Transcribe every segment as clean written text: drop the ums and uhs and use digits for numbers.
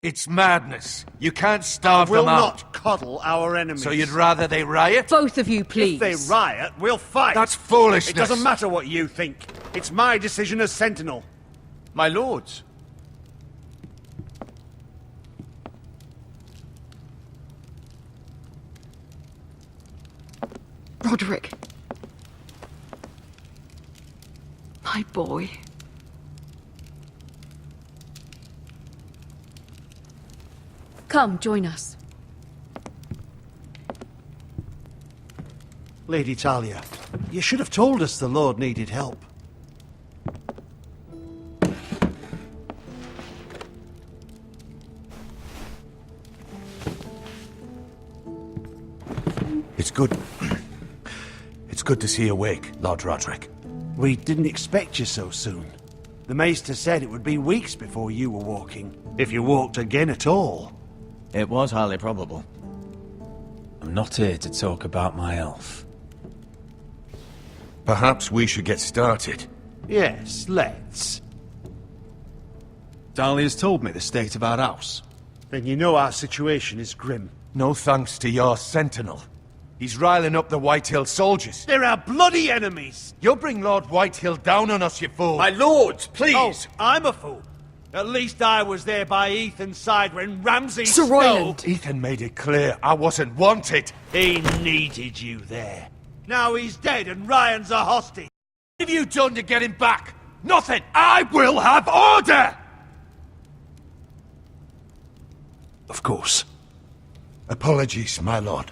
It's madness. You can't starve We'll them out. not coddle our enemies. So you'd rather they riot? Both of you, please. If they riot, we'll fight. That's foolishness. It doesn't matter what you think. It's my decision as Sentinel. My lords. Roderick. My boy. Come, join us. Lady Talia, you should have told us the Lord needed help. It's good. It's good to see you awake, Lord Roderick. We didn't expect you so soon. The Maester said it would be weeks before you were walking, if you walked again at all. It was highly probable. I'm not here to talk about my elf. Perhaps we should get started. Yes, let's. Dahlia's told me the state of our house. Then you know our situation is grim. No thanks to your sentinel. He's riling up the Whitehill soldiers. They're our bloody enemies! You'll bring Lord Whitehill down on us, you fool! My lords, please! Oh, I'm a fool. At least I was there by Ethan's side when Ramsay Sir Snow... Royland. Ethan made it clear I wasn't wanted. He needed you there. Now he's dead and Ryan's a hostage. What have you done to get him back? Nothing! I will have order! Of course. Apologies, my lord.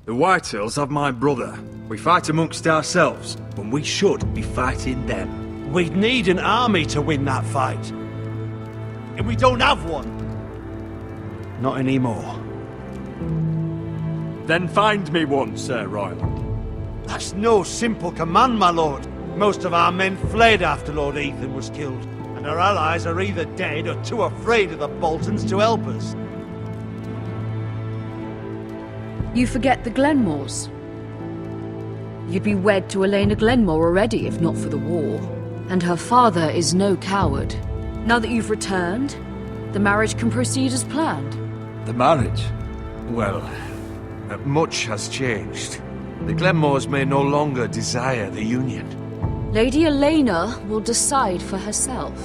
The Whitehills have my brother. We fight amongst ourselves, when we should be fighting them. We'd need an army to win that fight. And we don't have one. Not anymore. Then find me one, Sir Royland. That's no simple command, my lord. Most of our men fled after Lord Ethan was killed, and our allies are either dead or too afraid of the Boltons to help us. You forget the Glenmores. You'd be wed to Elena Glenmore already if not for the war. And her father is no coward. Now that you've returned, the marriage can proceed as planned. The marriage? Well, much has changed. The Glenmores may no longer desire the union. Lady Elena will decide for herself.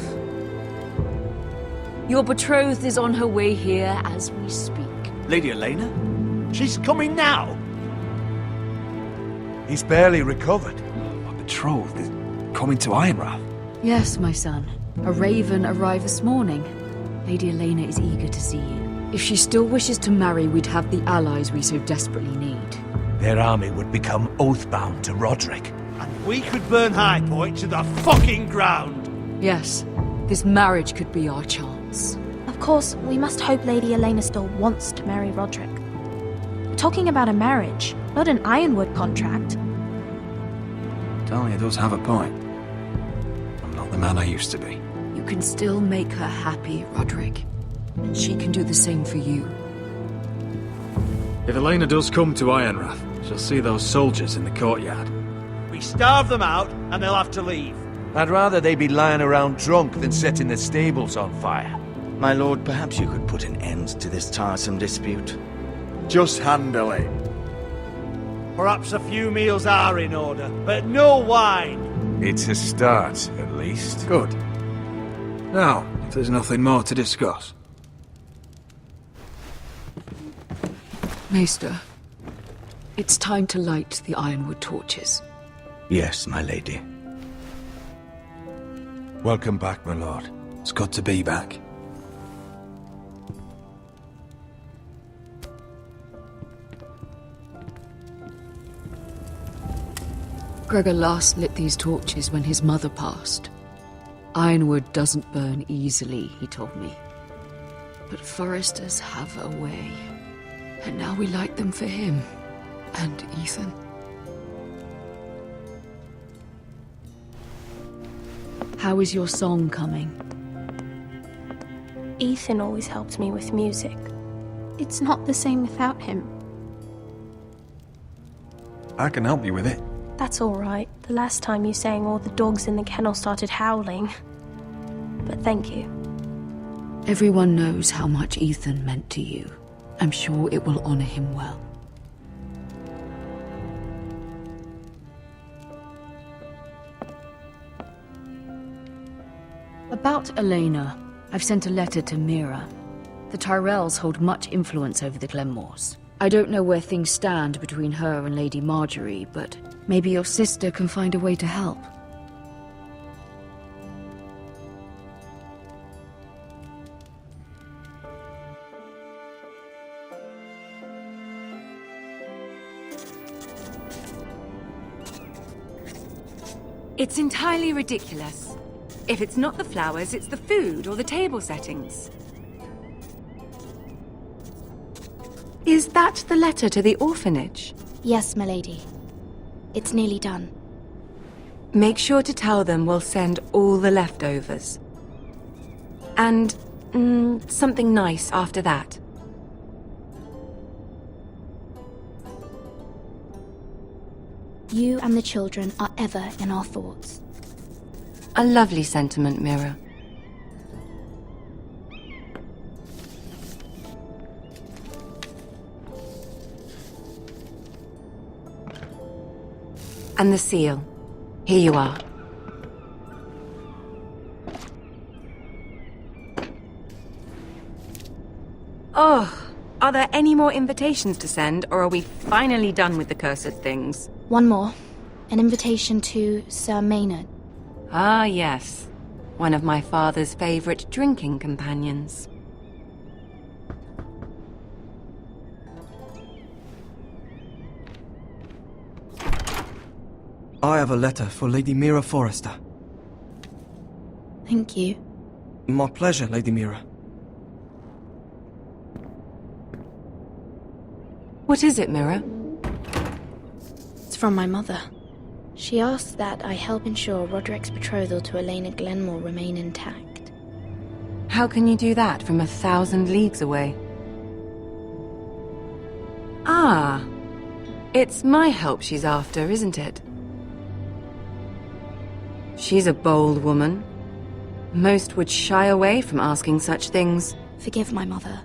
Your betrothed is on her way here as we speak. Lady Elena? She's coming now. He's barely recovered. My betrothed is coming to Ironrath. Yes, my son. A raven arrived this morning. Lady Elena is eager to see you. If she still wishes to marry, we'd have the allies we so desperately need. Their army would become oathbound to Roderick. And we could burn High Point to the fucking ground. Yes, this marriage could be our chance. Of course, we must hope Lady Elena still wants to marry Roderick. We're talking about a marriage, not an Ironwood contract. Dahlia does have a point. I'm not the man I used to be. You can still make her happy, Roderick. And she can do the same for you. If Elena does come to Ironrath, she'll see those soldiers in the courtyard. We starve them out, and they'll have to leave. I'd rather they be lying around drunk than setting the stables on fire. My lord, perhaps you could put an end to this tiresome dispute. Just handily. Perhaps a few meals are in order, but no wine. It's a start, at least. Good. Now, if there's nothing more to discuss. Maester, it's time to light the Ironwood torches. Yes, my lady. Welcome back, my lord. It's good to be back. Gregor last lit these torches when his mother passed. Ironwood doesn't burn easily, he told me. But foresters have a way. And now we light them for him. And Ethan. How is your song coming? Ethan always helped me with music. It's not the same without him. I can help you with it. That's all right. The last time you sang, all the dogs in the kennel started howling. But thank you. Everyone knows how much Ethan meant to you. I'm sure it will honor him well. About Elena, I've sent a letter to Mira. The Tyrells hold much influence over the Glenmores. I don't know where things stand between her and Lady Marjorie, but maybe your sister can find a way to help. It's entirely ridiculous. If it's not the flowers, it's the food or the table settings. Is that the letter to the orphanage? Yes, milady. It's nearly done. Make sure to tell them we'll send all the leftovers. And something nice after that. You and the children are ever in our thoughts. A lovely sentiment, Mira. And the seal. Here you are. Oh, are there any more invitations to send, or are we finally done with the cursed things? One more. An invitation to Sir Maynard. Ah, yes. One of my father's favorite drinking companions. I have a letter for Lady Mira Forrester. Thank you. My pleasure, Lady Mira. What is it, Mira? It's from my mother. She asks that I help ensure Roderick's betrothal to Elena Glenmore remain intact. How can you do that from 1,000 leagues away? Ah, it's my help she's after, isn't it? She's a bold woman. Most would shy away from asking such things. Forgive my mother.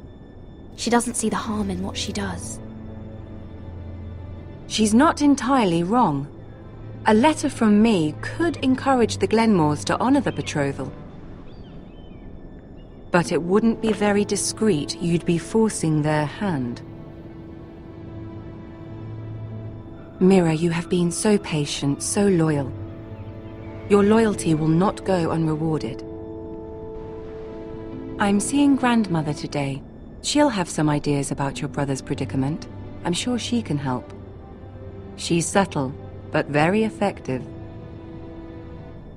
She doesn't see the harm in what she does. She's not entirely wrong. A letter from me could encourage the Glenmores to honor the betrothal. But it wouldn't be very discreet. You'd be forcing their hand. Mira, you have been so patient, so loyal. Your loyalty will not go unrewarded. I'm seeing Grandmother today. She'll have some ideas about your brother's predicament. I'm sure she can help. She's subtle, but very effective.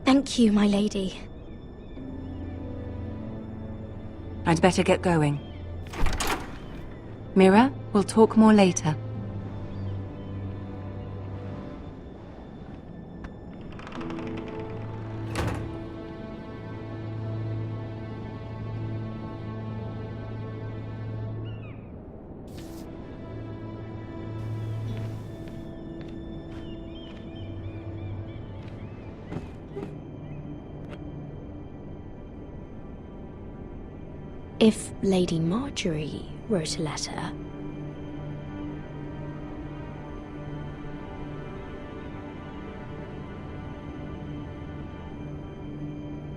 Thank you, my lady. I'd better get going. Mira, we'll talk more later. If Lady Marjorie wrote a letter...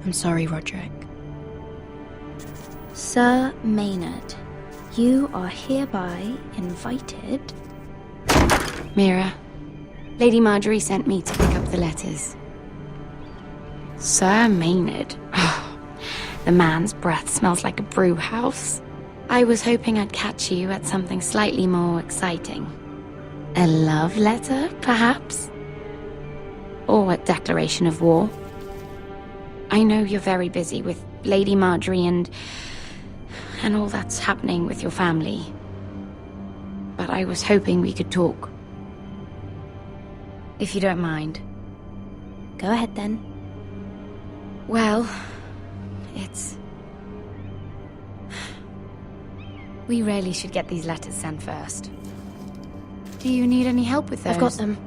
I'm sorry, Roderick. Sir Maynard, you are hereby invited... Mira, Lady Marjorie sent me to pick up the letters. Sir Maynard? The man's breath smells like a brew house. I was hoping I'd catch you at something slightly more exciting. A love letter, perhaps? Or a declaration of war? I know you're very busy with Lady Marjorie and all that's happening with your family. But I was hoping we could talk. If you don't mind. Go ahead, then. Well... it's... We really should get these letters sent first. Do you need any help with those? I've got them.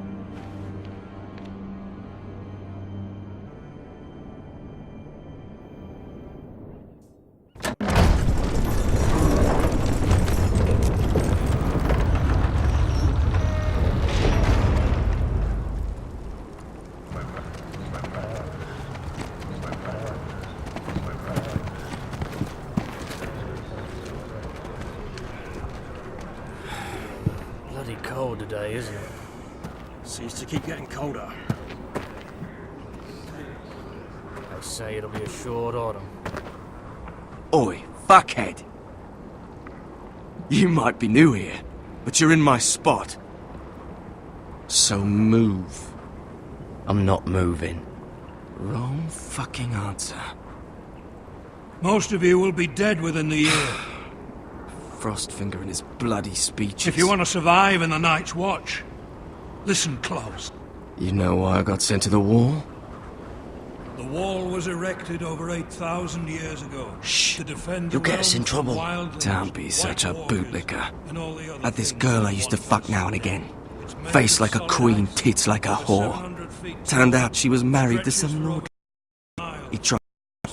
cold today, isn't it? Seems to keep getting colder. They say it'll be a short autumn. Oi, fuckhead. You might be new here, but you're in my spot. So move. I'm not moving. Wrong fucking answer. Most of you will be dead within the year. Frostfinger and his bloody speeches. If you want to survive in the Night's Watch, listen close. You know why I got sent to the wall? The wall was erected over 8,000 years ago. Shh. To defend You'll the get us in realms from trouble. wildlings, Don't be such a White Walkers, bootlicker. and all the other Had this things girl I the used to Watchers fuck now and desire. again. It's made Face of like a solid queen, ice, tits like a over whore. 700 feet Turned tall, out she was married to stretches some for lord. over miles. He tried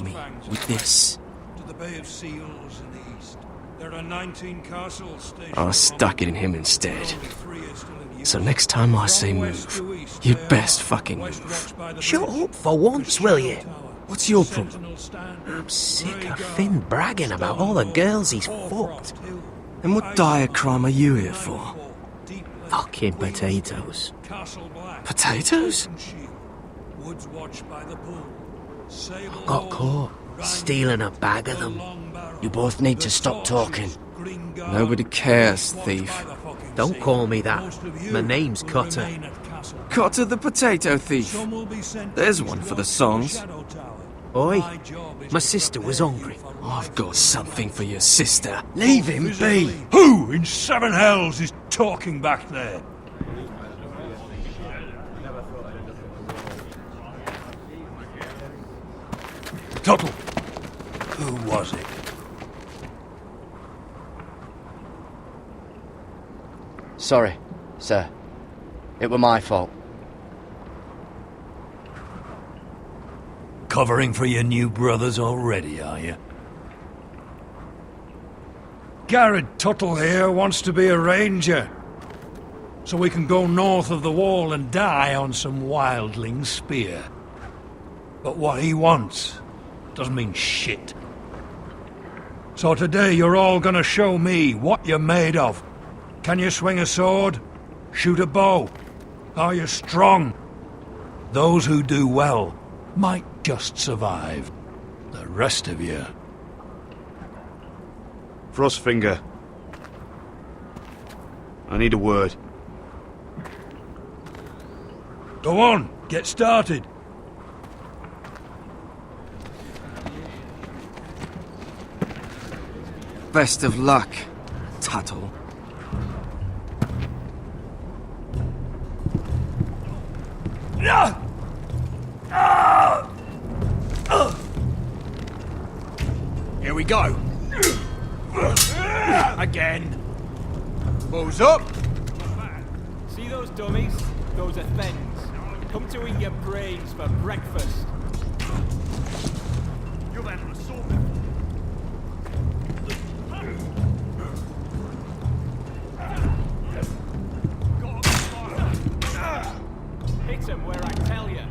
me with this. To the Bay of Seals in the east. There are 19 castles stationed I stuck it in him along instead. the only 3 are still in use. So next time I say From west move, to east, you'd they best are fucking West move. Rocks by the Shut bridge, up for once, will you? Tower, What's your problem? Sentinel stand, I'm sick Grey of Guard, Finn bragging about all the girls he's fucked. Hoarfrost Hill, And what dire crime are you here for? Nightfall, Deep Lake, Fucking Queen's potatoes. Gate, Castle Black, Potatoes? Oaken Shield, Woods Watch by the Pool, Sable Got Hall, caught Rhine stealing a bag of the them. Long Barrow, You both need the to stop Torches, talking. Green Guard, Nobody cares, Woods Watch thief. by the fucking Don't sea. call me that. Most of you My name's will Cotter. remain at Castle Black. Cotter the potato thief. Some will be sent There's to one East for the Rock, songs. Shadow Tower. Oi, My job is my to sister was prepare you hungry. for I've got something for your sister. Leave him be. Physically. Who in seven hells is talking back there? Tuttle. Who was it? Sorry, sir. It were my fault. Covering for your new brothers already, are you? Garrett Tuttle here wants to be a ranger. So we can go north of the wall and die on some wildling spear. But what he wants doesn't mean shit. So today you're all gonna show me what you're made of. Can you swing a sword? Shoot a bow? Are you strong? Those who do well might just survive. The rest of you... Frostfinger. I need a word. Go on, get started. Best of luck, Tuttle. Here we go. Again. Balls up. See those dummies? Those are things. Come to eat your brains for breakfast. You've had an assault. Hit him where I tell you.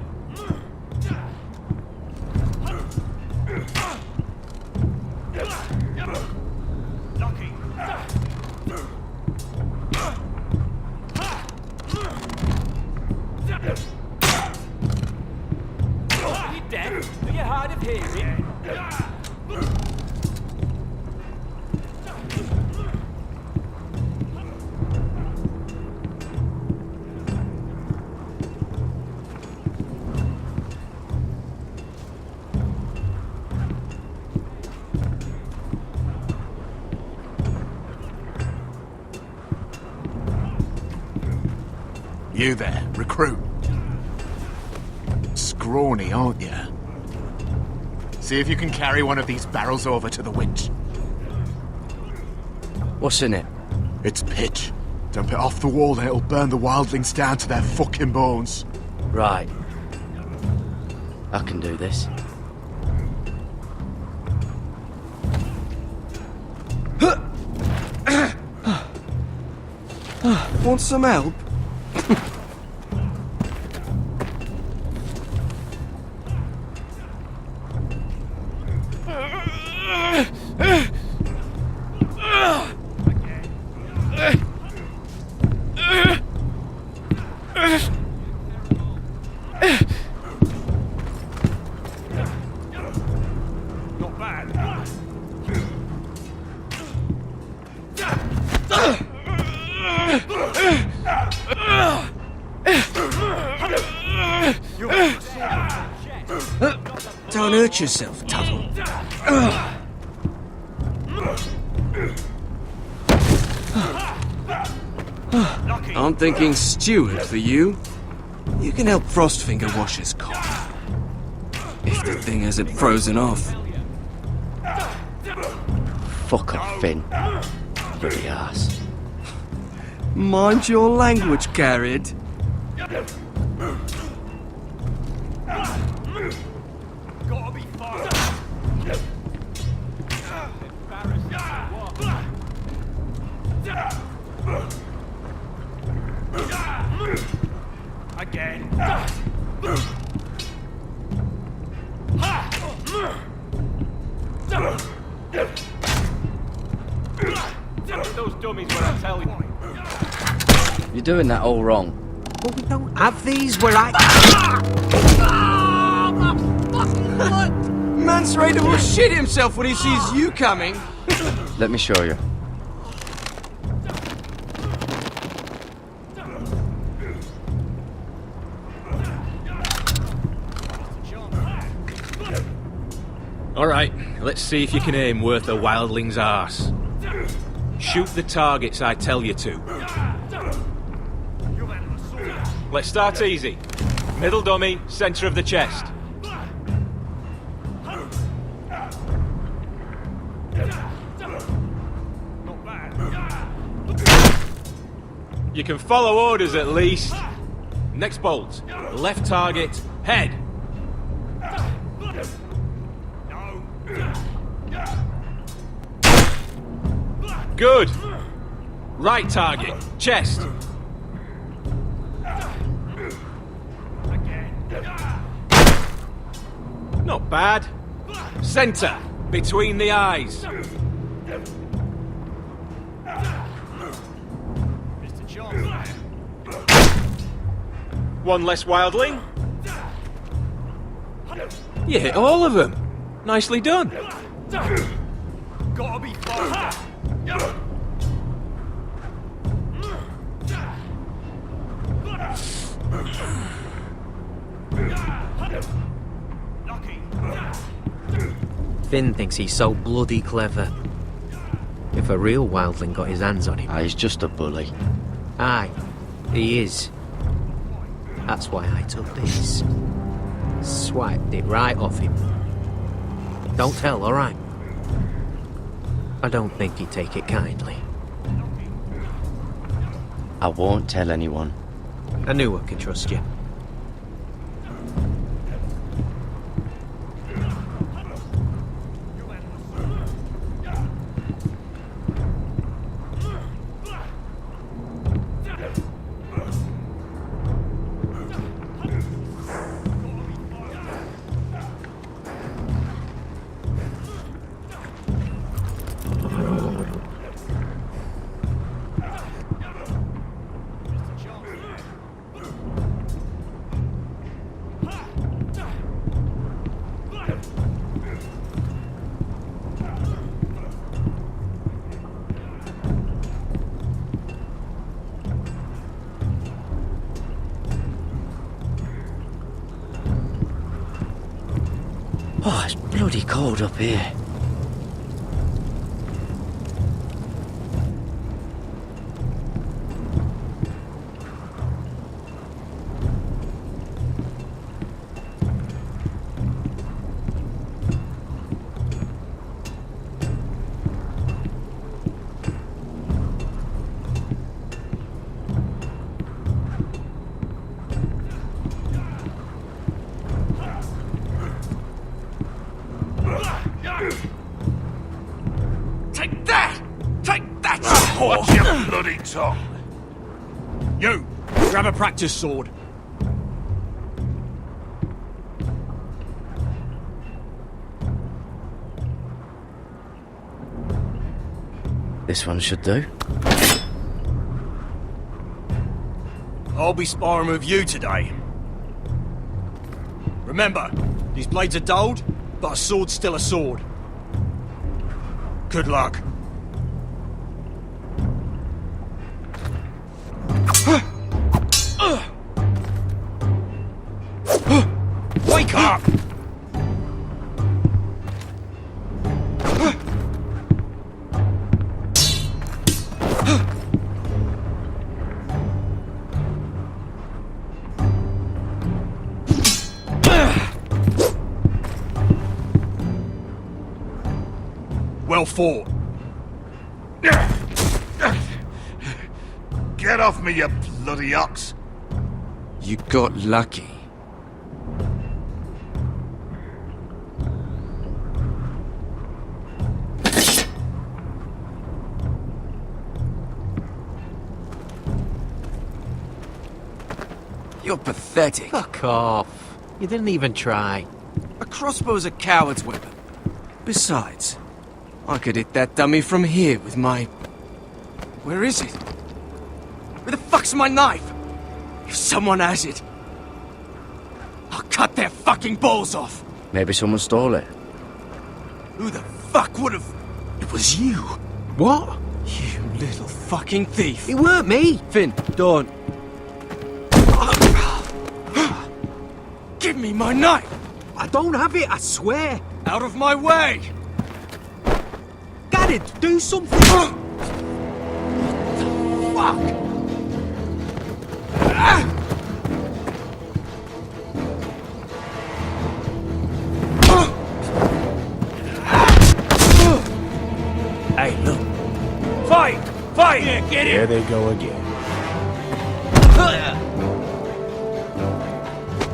Lucky. Are you dead? Are you hard of hearing? You there, recruit. Scrawny, aren't you? See if you can carry one of these barrels over to the winch. What's in it? It's pitch. Dump it off the wall and it'll burn the wildlings down to their fucking bones. Right. I can do this. Want some help? Don't hurt yourself, Tuttle. I'm thinking steward for you. You can help Frostfinger wash his coffin. If the thing hasn't frozen off. Fuck off, Finn. Bloody ass. Mind your language, Carrid. Gotta be fast. Again. Those dummies were I tell you. You're doing that all wrong. Well, we don't have these where I... Mance Raider will shit himself when he sees you coming. Let me show you. Alright, let's see if you can aim worth a wildling's arse. Shoot the targets I tell you to. Let's start easy. Middle dummy, centre of the chest. You can follow orders at least. Next bolt. Left target, head. Good. Right target, chest. Not bad. Centre, between the eyes. One less wildling. You hit all of them. Nicely done. Gotta be fast. Finn thinks he's so bloody clever. If a real wildling got his hands on him... He's just a bully. Aye, he is. That's why I took this. Swiped it right off him. Don't tell, alright? I don't think he'd take it kindly. I won't tell anyone. I knew I could trust you. Oh, it's bloody cold up here. Take that! Take that! Watch your bloody tongue! You! Grab a practice sword. This one should do. I'll be sparring with you today. Remember, these blades are dulled, but a sword's still a sword. Good luck. fort. Get off me, you bloody ox! You got lucky. You're pathetic. Fuck off. You didn't even try. A crossbow's a coward's weapon. Besides, I could hit that dummy from here with my... Where is it? Where the fuck's my knife? If someone has it, I'll cut their fucking balls off. Maybe someone stole it. Who the fuck would have... It was you. What? You little fucking thief. It weren't me. Finn, don't. Give me my knife! I don't have it, I swear. Out of my way! Garrett, do something! Fuck! Hey, look. Fight! Fight! Yeah, get it! There they go again.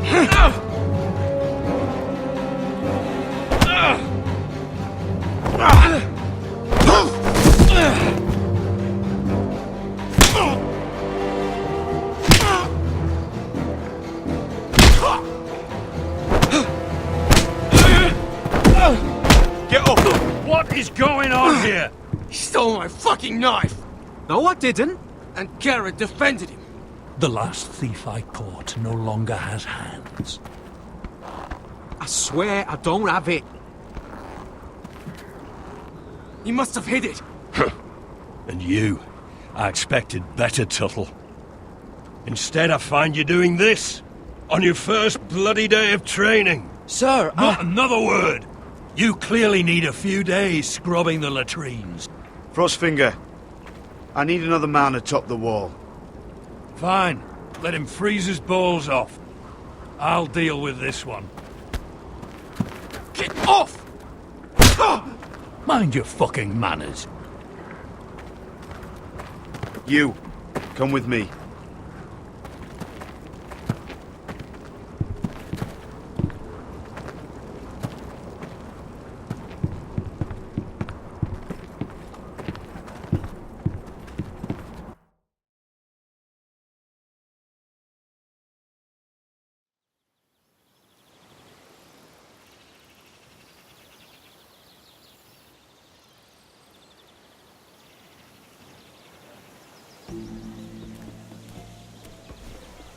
Get up! What is going on here? He stole my fucking knife! No, I didn't. And Garrett defended him. The last thief I caught no longer has hands. I swear I don't have it. He must have hid it. And you, I expected better, Tuttle. Instead, I find you doing this on your first bloody day of training. Sir, Not another word! You clearly need a few days scrubbing the latrines. Frostfinger, I need another man atop the wall. Fine. Let him freeze his balls off. I'll deal with this one. Get off! Mind your fucking manners. You, come with me.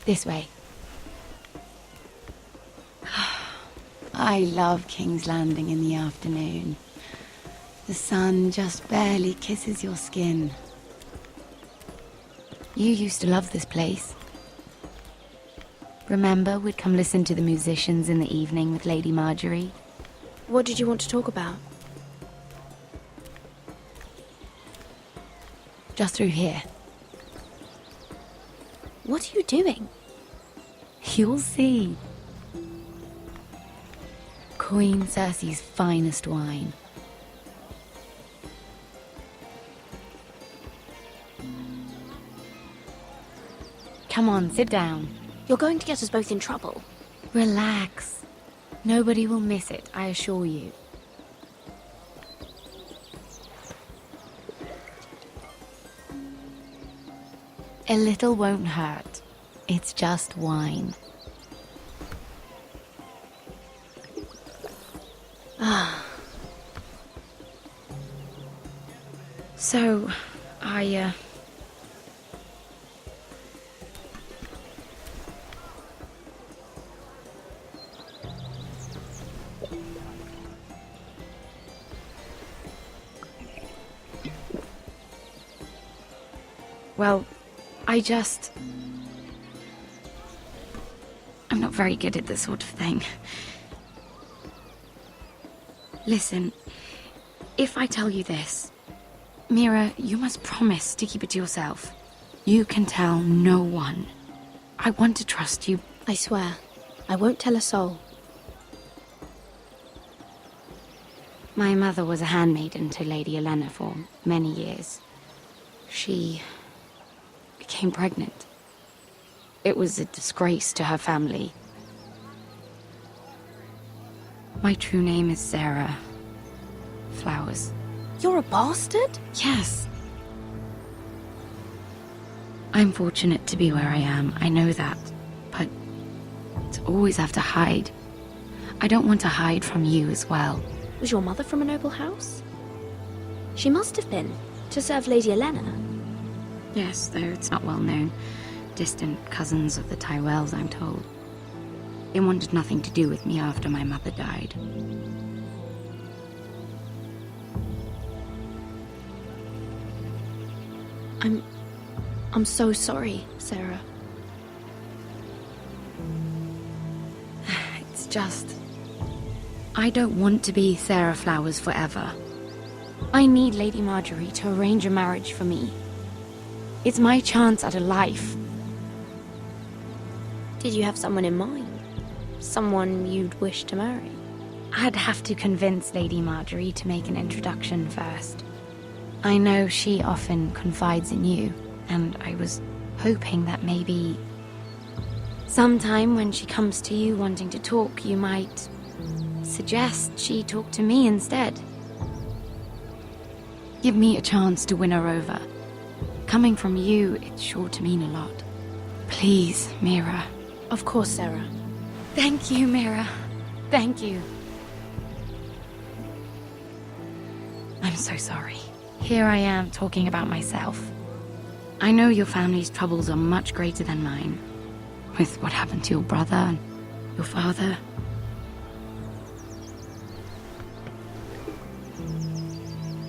This way. I love King's Landing in the afternoon. The sun just barely kisses your skin. You used to love this place. Remember, we'd come listen to the musicians in the evening with Lady Marjorie? What did you want to talk about? Just through here. What are you doing? You'll see. Queen Cersei's finest wine. Come on, sit down. You're going to get us both in trouble. Relax. Nobody will miss it, I assure you. A little won't hurt. It's just wine. Ah. So, Well, I'm not very good at this sort of thing. Listen, if I tell you this, Mira, you must promise to keep it to yourself. You can tell no one. I want to trust you. I swear, I won't tell a soul. My mother was a handmaiden to Lady Elena for many years. She became pregnant. It was a disgrace to her family. My true name is Sarah Flowers. You're a bastard? Yes. I'm fortunate to be where I am, I know that. But to always have to hide. I don't want to hide from you as well. Was your mother from a noble house? She must have been, to serve Lady Elena. Yes, though it's not well known. Distant cousins of the Tyrells, I'm told. They wanted nothing to do with me after my mother died. I'm so sorry, Sarah. It's just... I don't want to be Sarah Flowers forever. I need Lady Marjorie to arrange a marriage for me. It's my chance at a life. Did you have someone in mind? Someone you'd wish to marry? I'd have to convince Lady Marjorie to make an introduction first. I know she often confides in you, and I was hoping that maybe... sometime when she comes to you wanting to talk, you might suggest she talk to me instead. Give me a chance to win her over. Coming from you, it's sure to mean a lot. Please, Mira. Of course, Sarah. Thank you, Mira. Thank you. I'm so sorry. Here I am talking about myself. I know your family's troubles are much greater than mine. With what happened to your brother and your father.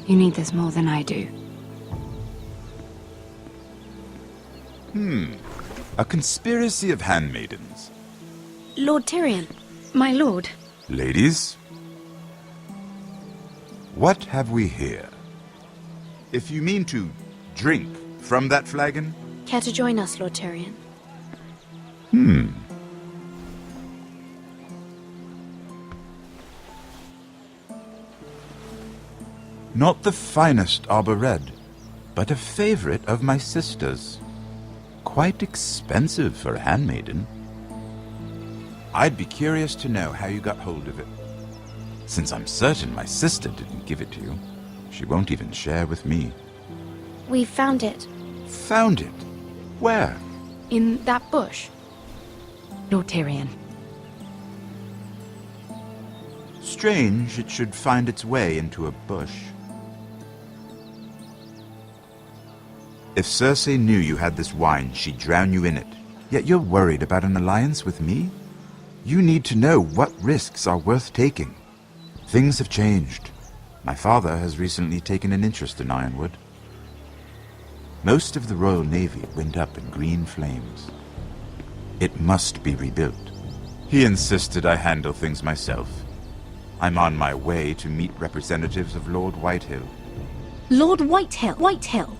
You need this more than I do. A conspiracy of handmaidens. Lord Tyrion. My lord. Ladies, what have we here? If you mean to drink from that flagon? Care to join us, Lord Tyrion? Not the finest Arbor Red, but a favorite of my sister's. Quite expensive for a handmaiden. I'd be curious to know how you got hold of it. Since I'm certain my sister didn't give it to you, she won't even share with me. We found it. Found it? Where? In that bush. Lord Tyrion. Strange it should find its way into a bush. If Cersei knew you had this wine, she'd drown you in it. Yet you're worried about an alliance with me? You need to know what risks are worth taking. Things have changed. My father has recently taken an interest in Ironwood. Most of the Royal Navy went up in green flames. It must be rebuilt. He insisted I handle things myself. I'm on my way to meet representatives of Lord Whitehill. Lord Whitehill? Whitehill?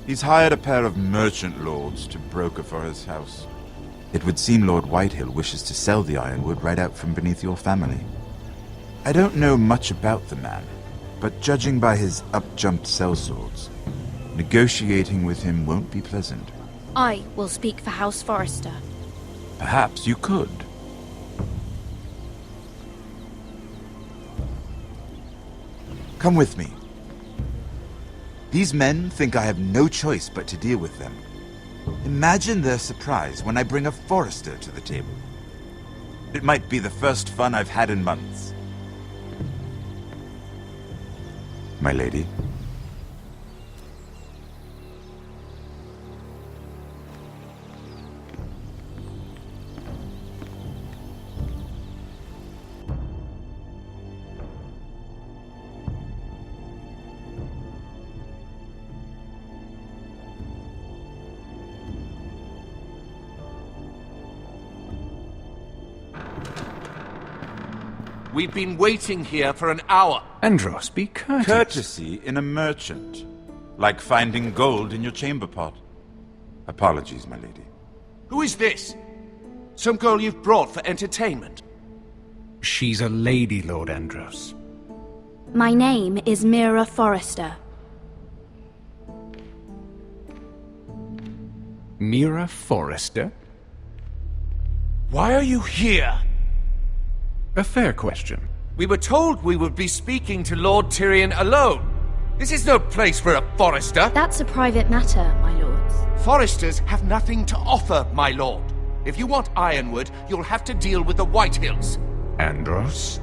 He's hired a pair of merchant lords to broker for his house. It would seem Lord Whitehill wishes to sell the Ironwood right out from beneath your family. I don't know much about the man, but judging by his up-jumped sellswords, negotiating with him won't be pleasant. I will speak for House Forrester. Perhaps you could. Come with me. These men think I have no choice but to deal with them. Imagine their surprise when I bring a Forrester to the table. It might be the first fun I've had in months. My lady. We've been waiting here for an hour. Andros, be courteous. Courtesy in a merchant. Like finding gold in your chamber pot. Apologies, my lady. Who is this? Some girl you've brought for entertainment? She's a lady, Lord Andros. My name is Mira Forrester. Mira Forrester? Why are you here? A fair question. We were told we would be speaking to Lord Tyrion alone. This is no place for a Forrester. That's a private matter, my lords. Forresters have nothing to offer, my lord. If you want Ironwood, you'll have to deal with the Whitehills. Andros?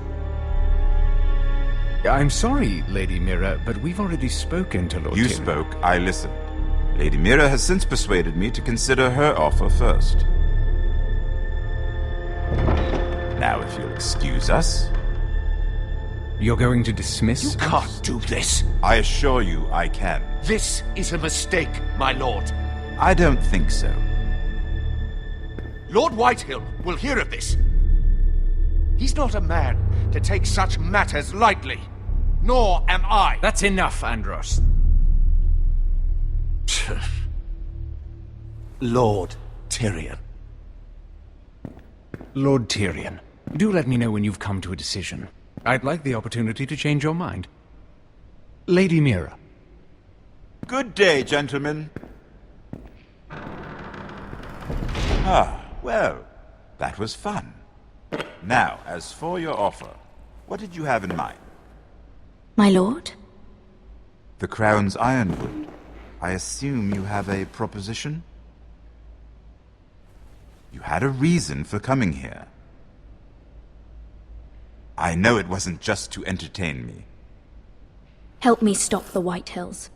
I'm sorry, Lady Mira, but we've already spoken to Lord You Tyrion. spoke, I listened. Lady Mira has since persuaded me to consider her offer first. Now, if you'll excuse us... You're going to dismiss us? You can't do this. I assure you I can. This is a mistake, my lord. I don't think so. Lord Whitehill will hear of this. He's not a man to take such matters lightly. Nor am I. That's enough, Andros. Lord Tyrion. Lord Tyrion, do let me know when you've come to a decision. I'd like the opportunity to change your mind. Lady Mira. Good day, gentlemen. Ah, well, that was fun. Now, as for your offer, what did you have in mind? My lord? The Crown's Ironwood. I assume you have a proposition? You had a reason for coming here. I know it wasn't just to entertain me. Help me stop the Whitehills.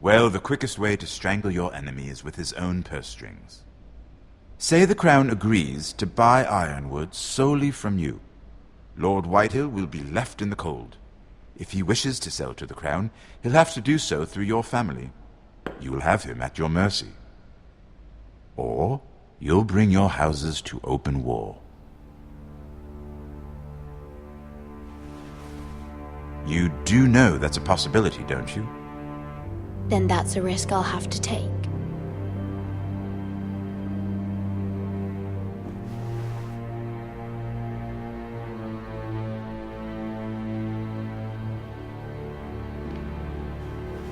Well, the quickest way to strangle your enemy is with his own purse strings. Say the Crown agrees to buy Ironwood solely from you. Lord Whitehill will be left in the cold. If he wishes to sell to the Crown, he'll have to do so through your family. You will have him at your mercy. Or you'll bring your houses to open war. You do know that's a possibility, don't you? Then that's a risk I'll have to take.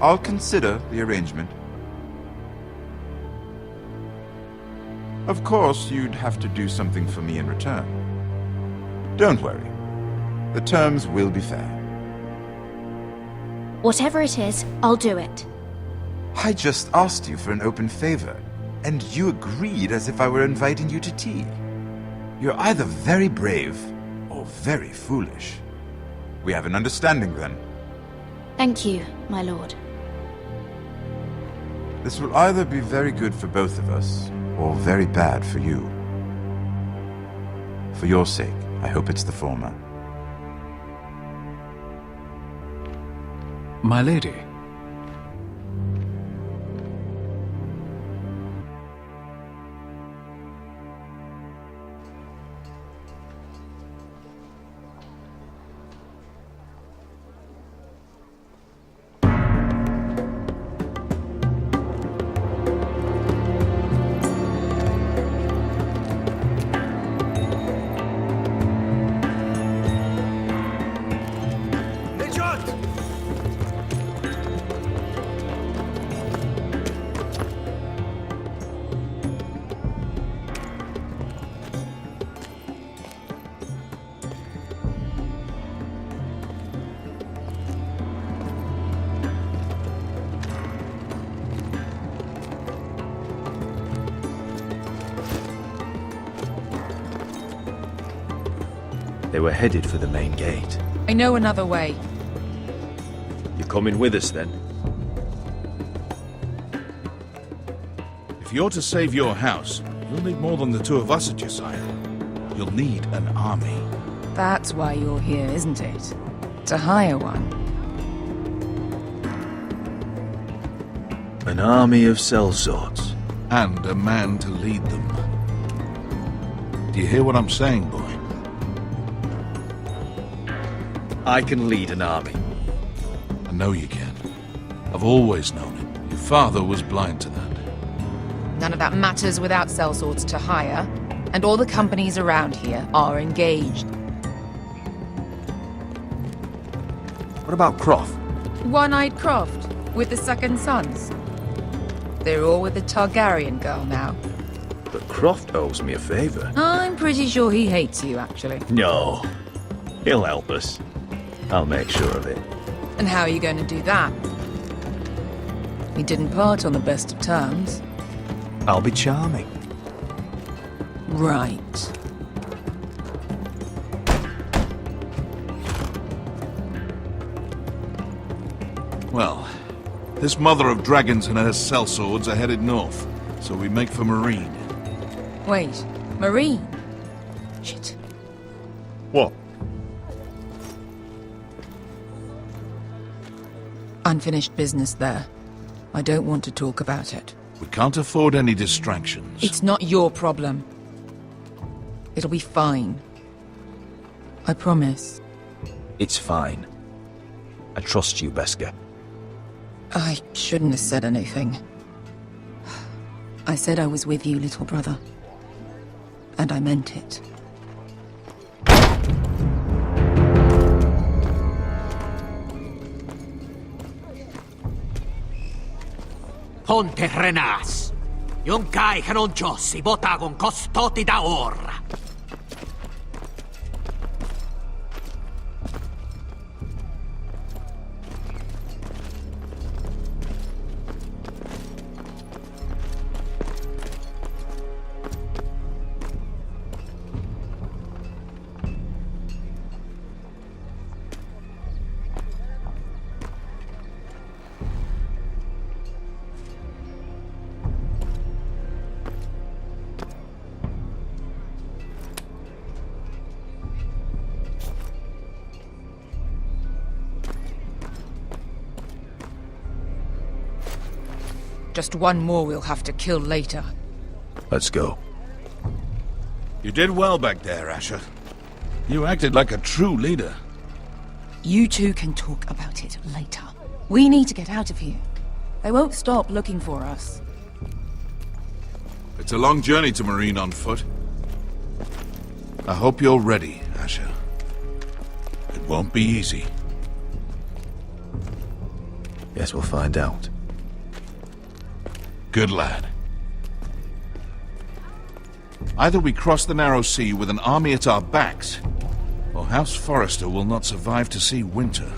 I'll consider the arrangement. Of course, you'd have to do something for me in return. Don't worry. The terms will be fair. Whatever it is, I'll do it. I just asked you for an open favor, and you agreed as if I were inviting you to tea. You're either very brave or very foolish. We have an understanding then. Thank you, my lord. This will either be very good for both of us, or very bad for you. For your sake, I hope it's the former. My lady. They were headed for the main gate. I know another way. You coming with us then? If you're to save your house, you'll need more than the two of us at your side. You'll need an army. That's why you're here, isn't it? To hire one. An army of sellswords. And a man to lead them. Do you hear what I'm saying, boy? I can lead an army. I know you can. I've always known it. Your father was blind to that. None of that matters without sellswords to hire, and all the companies around here are engaged. What about Croft? One-eyed Croft, with the second sons. They're all with the Targaryen girl now. But Croft owes me a favour. I'm pretty sure he hates you, actually. No. He'll help us. I'll make sure of it. And how are you going to do that? We didn't part on the best of terms. I'll be charming. Right. Well, this mother of dragons and her sellswords are headed north, so we make for Marine. Wait, Marine? Shit. What? Unfinished business there. I don't want to talk about it. We can't afford any distractions. It's not your problem. It'll be fine. I promise. It's fine. I trust you, Beskha. I shouldn't have said anything. I said I was with you, little brother. And I meant it. Ponte Renas. Yung kai kanonchos ibotagon kostoti da ora. Just one more we'll have to kill later. Let's go. You did well back there, Asher. You acted like a true leader. You two can talk about it later. We need to get out of here. They won't stop looking for us. It's a long journey to Marine on foot. I hope you're ready, Asher. It won't be easy. Guess we'll find out. Good lad. Either we cross the narrow sea with an army at our backs, or House Forrester will not survive to see winter.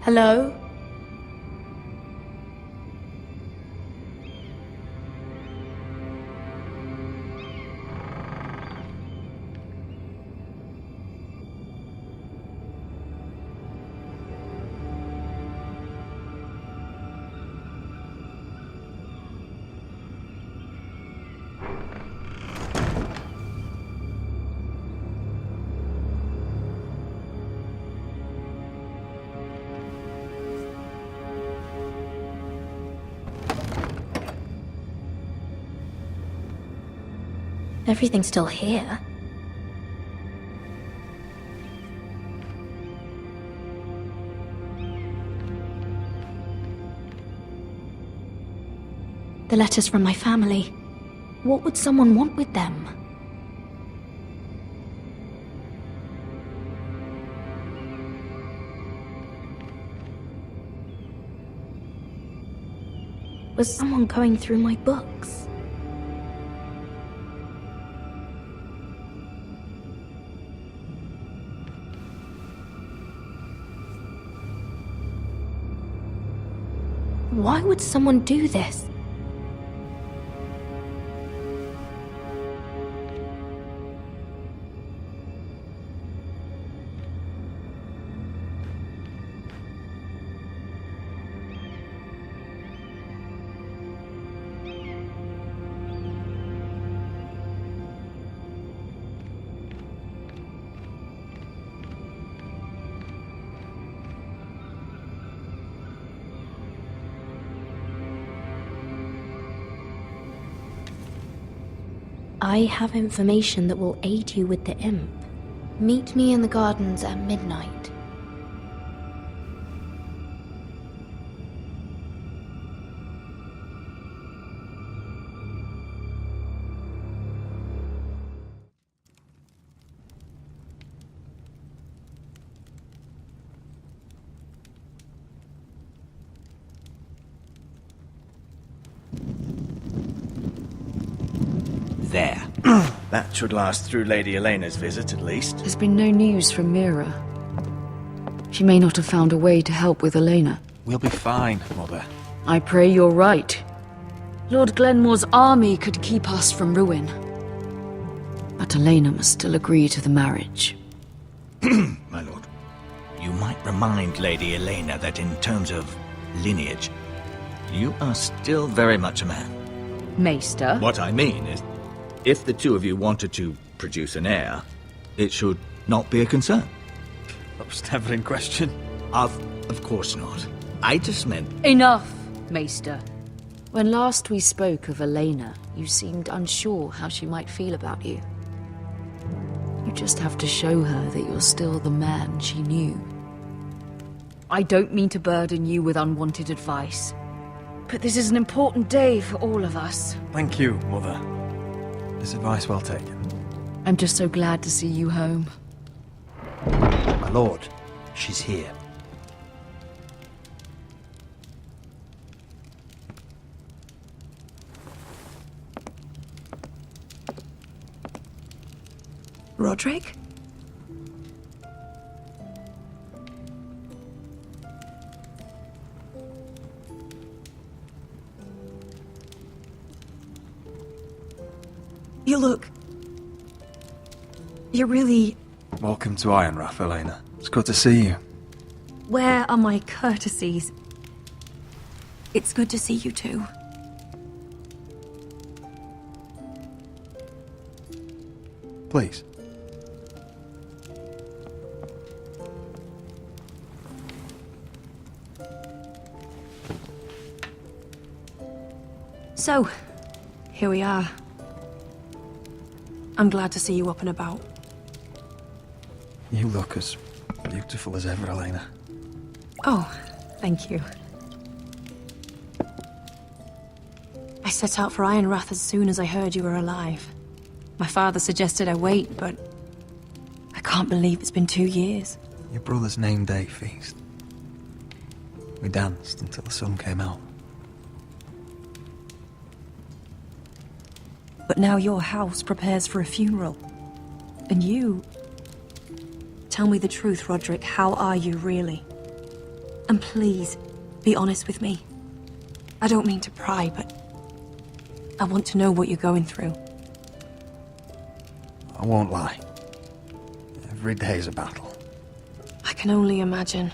Hello? Everything's still here. The letters from my family. What would someone want with them? Was someone going through my books? Why would someone do this? I have information that will aid you with the imp. Meet me in the gardens at midnight. There. That should last through Lady Elena's visit, at least. There's been no news from Mira. She may not have found a way to help with Elena. We'll be fine, Mother. I pray you're right. Lord Glenmore's army could keep us from ruin. But Elena must still agree to the marriage. My lord. You might remind Lady Elena that in terms of lineage, you are still very much a man. Maester? What I mean is, if the two of you wanted to produce an heir, it should not be a concern. That was never in question. Of course not. I just meant... Enough, Maester. When last we spoke of Elena, you seemed unsure how she might feel about you. You just have to show her that you're still the man she knew. I don't mean to burden you with unwanted advice, but this is an important day for all of us. Thank you, Mother. This advice well taken. I'm just so glad to see you home. My lord, she's here. Roderick? You look... You're really... Welcome to Ironrath, Elena. It's good to see you. Where are my courtesies? It's good to see you too. Please. So, here we are. I'm glad to see you up and about. You look as beautiful as ever, Elena. Oh, thank you. I set out for Ironrath as soon as I heard you were alive. My father suggested I wait, but I can't believe it's been 2 years. Your brother's name day feast. We danced until the sun came out. But now your house prepares for a funeral. And you... Tell me the truth, Roderick. How are you, really? And please, be honest with me. I don't mean to pry, but I want to know what you're going through. I won't lie. Every day's a battle. I can only imagine.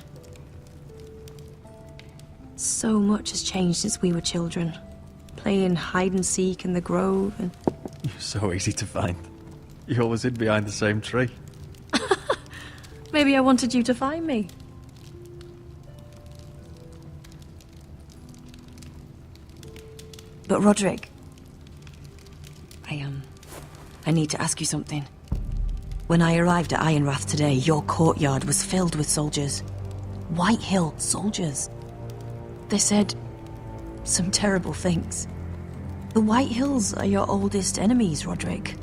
So much has changed since we were children. Playing hide and seek in the grove and... You're so easy to find. You always hid behind the same tree. Maybe I wanted you to find me. But Roderick... I need to ask you something. When I arrived at Ironrath today, your courtyard was filled with soldiers. Whitehill soldiers. They said some terrible things. The Whitehills are your oldest enemies, Roderick.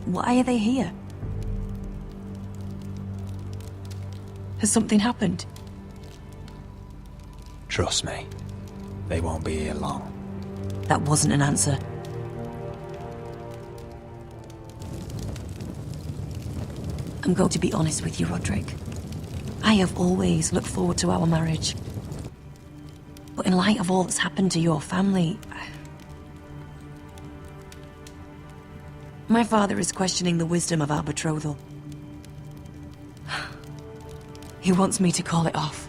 Why are they here? Has something happened? Trust me, they won't be here long. That wasn't an answer. I'm going to be honest with you, Roderick. I have always looked forward to our marriage. But in light of all that's happened to your family... My father is questioning the wisdom of our betrothal. He wants me to call it off.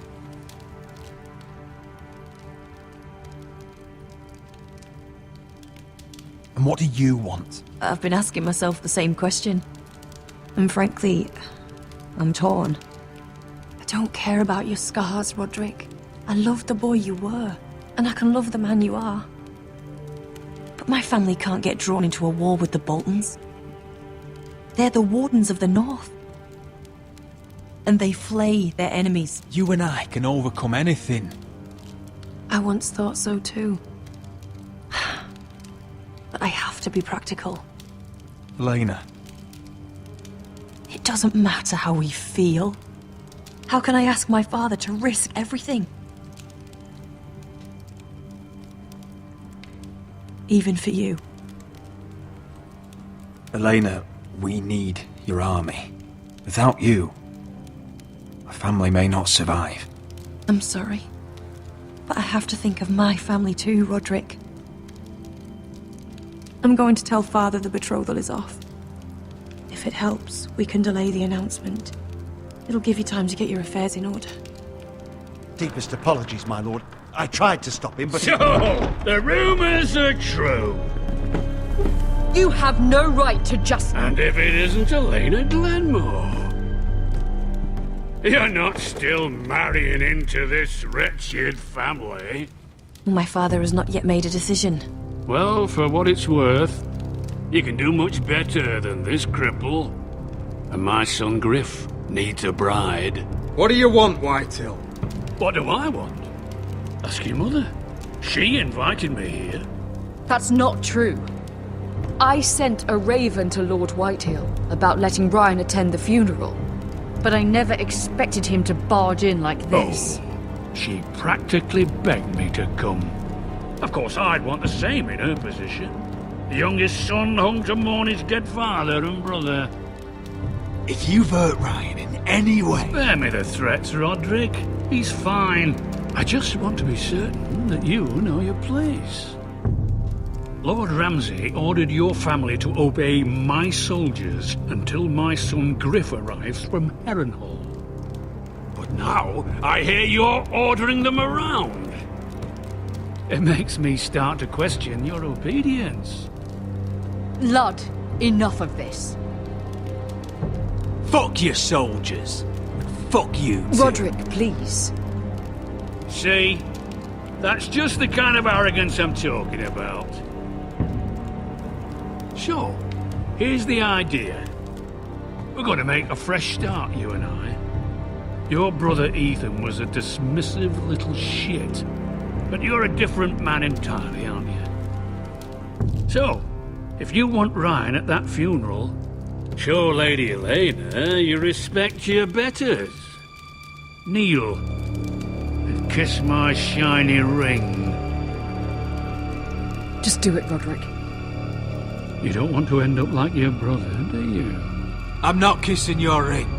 And what do you want? I've been asking myself the same question. And frankly, I'm torn. I don't care about your scars, Roderick. I love the boy you were, and I can love the man you are. But my family can't get drawn into a war with the Boltons. They're the Wardens of the North. And they flay their enemies. You and I can overcome anything. I once thought so too. But I have to be practical. Elena. It doesn't matter how we feel. How can I ask my father to risk everything? Even for you. Elena, we need your army. Without you, our family may not survive. I'm sorry. But I have to think of my family too, Roderick. I'm going to tell Father the betrothal is off. If it helps, we can delay the announcement. It'll give you time to get your affairs in order. Deepest apologies, my lord. I tried to stop him, but... So, the rumors are true. You have no right to just... And if it isn't Elena Glenmore? You're not still marrying into this wretched family? My father has not yet made a decision. Well, for what it's worth, you can do much better than this cripple. And my son Griff needs a bride. What do you want, Whitehill? What do I want? Ask your mother. She invited me here. That's not true. I sent a raven to Lord Whitehill about letting Brian attend the funeral. But I never expected him to barge in like this. Oh, she practically begged me to come. Of course, I'd want the same in her position. The youngest son home to mourn his dead father and brother. If you've hurt Ryan in any way... Spare me the threats, Roderick. He's fine. I just want to be certain that you know your place. Lord Ramsay ordered your family to obey my soldiers until my son Griff arrives from Harrenhal. But now, I hear you're ordering them around. It makes me start to question your obedience. Lud, enough of this. Fuck your soldiers. Fuck you too. Roderick, please. See? That's just the kind of arrogance I'm talking about. So, here's the idea. We're going to make a fresh start, you and I. Your brother Ethan was a dismissive little shit. But you're a different man entirely, aren't you? So, if you want Ryan at that funeral, show Lady Elena you respect your betters. Kneel and kiss my shiny ring. Just do it, Roderick. You don't want to end up like your brother, do you? I'm not kissing your ring.